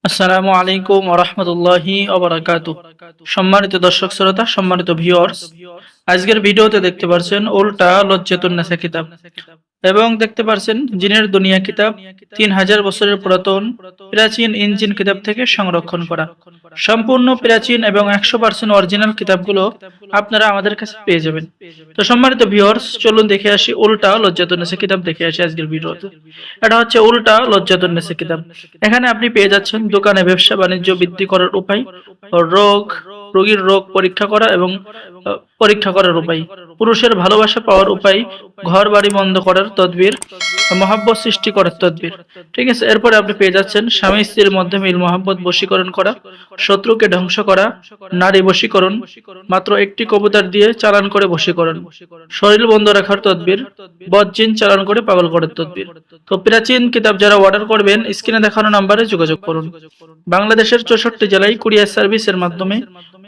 আসসালামু আলাইকুম ওয়া রাহমাতুল্লাহি ওয়া বারাকাতুহু। সম্মানিত দর্শক শ্রোতা, সম্মানিত ভিউয়ার্স, আজকের ভিডিওতে দেখতে পাচ্ছেন উল্টা লজ্জাতুন নেসা কিতাব এবং দেখতে পাচ্ছেন জিনের দুনিয়া কিতাব 3000 বছরের পুরাতন প্রাচীন ইঞ্জিন কিতাব থেকে সংরক্ষণ করা সম্পূর্ণ প্রাচীন এবং 100% অরিজিনাল কিতাবগুলো আপনারা আমাদের কাছে পেয়ে যাবেন। তো সম্মানিত ভিউয়ার্স, চলুন দেখে আসি উল্টা লজ্জাতুন নেসা কিতাব দেখে আসি আজকের ভিডিওতে। এটা হচ্ছে উল্টা লজ্জাতুন নেসা কিতাব। এখানে আপনি পেয়ে যাচ্ছেন দোকানে ব্যবসা বাণিজ্য বৃদ্ধি করার উপায়, রোগীর রোগ পরীক্ষা করা এবং পরীক্ষা করার উপায়, পুরুষের ভালোবাসা পাওয়ার উপায়, ঘর বাড়ি বন্ধ করার তদবির, মহাব্বত সৃষ্টি করার তদবির। ঠিক আছে, এরপরে আপনি পেয়ে যাচ্ছেন স্বামী স্ত্রীর মধ্যে মিল মহাব্বত বশীকরণ করা, শত্রুকে ধ্বংস করা, নারী বশীকরণ, মাত্র একটি কবুতর দিয়ে চালান করে বশীকরণ, শরীর বন্ধ রাখার তদবির, বদজিন চালান করে পাগল করার তদবির। তো প্রাচীন কিতাব যারা অর্ডার করবেন স্ক্রিনে দেখানো নাম্বারে যোগাযোগ করুন। বাংলাদেশের 64 জেলায় কুরিয়ার সার্ভিসের মাধ্যমে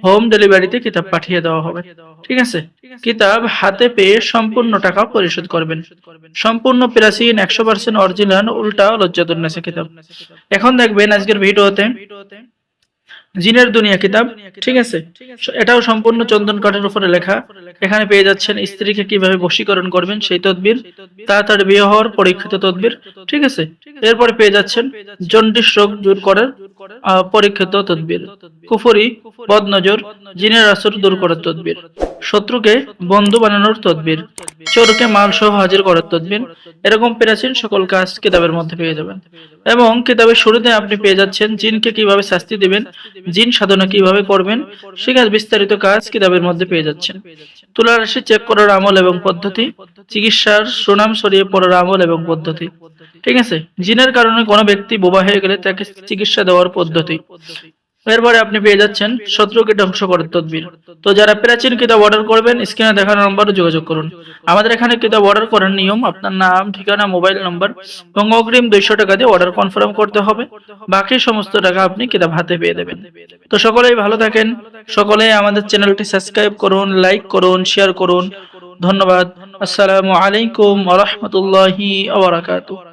হোম ডেলিভারিতে কিতাব পাঠিয়ে দেওয়া হবে। ঠিক আছে, কিতাব হাতে পেয়ে সম্পূর্ণ টাকা পরিশোধ করবেন। সম্পূর্ণ প্রাচীন 100% অরিজিনাল উল্টা লজ্জাতুন নেসা কিতাব। এখন দেখবেন আজকের ভিডিওতে জিনের দুনিয়া কিতাব। ঠিক আছে, এটাও সম্পূর্ণ চন্দন কাঠের উপরে লেখা। এখানে পেয়ে যাচ্ছেন স্ত্রীকে কিভাবে বশীকরণ করবেন সেই তদবির, তাড়াতাড়ি বিয়ে হওয়ার পরীক্ষিত তদবির। ঠিক আছে, এরপরে পেয়ে যাচ্ছেন জন্ডিস রোগ দূর করার পরীক্ষিত তদবির, কুফরি, বদনজর, জিনের আসর দূর করার তদবির, শত্রুকে বন্ধু বানানোর তদবির, চোরকে মাল সহ হাজির করার তদবির। এরকম প্রাচীন সকল কাজ কিতাবের মধ্যে পেয়ে যাবেন। এবং কিতাবের শুরুতে আপনি পেয়ে যাচ্ছেন জিনকে কিভাবে শাস্তি দিবেন, জিন সাধনা কিভাবে করবেন সে কাজ বিস্তারিত কাজ কিতাবের মধ্যে পেয়ে যাচ্ছেন। তুলা রাশি চেক করার আমল এবং পদ্ধতি, চিকিৎসার সুনাম ছড়িয়ে পড়ার আমল এবং পদ্ধতি। ঠিক আছে, জিনের কারণে কোনো ব্যক্তি বোবা হয়ে গেলে তাকে চিকিৎসা দেওয়ার পদ্ধতি। এরপরে আপনি পেয়ে যাচ্ছেন শত্রুকে ধ্বংস করার তদবির। তো যারা প্রাচীন কিতাব অর্ডার করবেন স্ক্রিনে দেখানো নম্বরে যোগাযোগ করুন। আমাদের এখানে কিতাব অর্ডার করার নিয়ম, আপনার নাম, ঠিকানা, মোবাইল নম্বর এবং অগ্রিম 200 টাকা দিয়ে অর্ডার কনফার্ম করতে হবে। বাকি সমস্ত টাকা আপনি কিতাব হাতে পেয়ে দেবেন। তো সকলেই ভালো থাকেন, সকলেই আমাদের চ্যানেলটি সাবস্ক্রাইব করুন, লাইক করুন, শেয়ার করুন। ধন্যবাদ। আসসালামু আলাইকুম ওয়া রাহমাতুল্লাহি ওয়া বারাকাতুহু।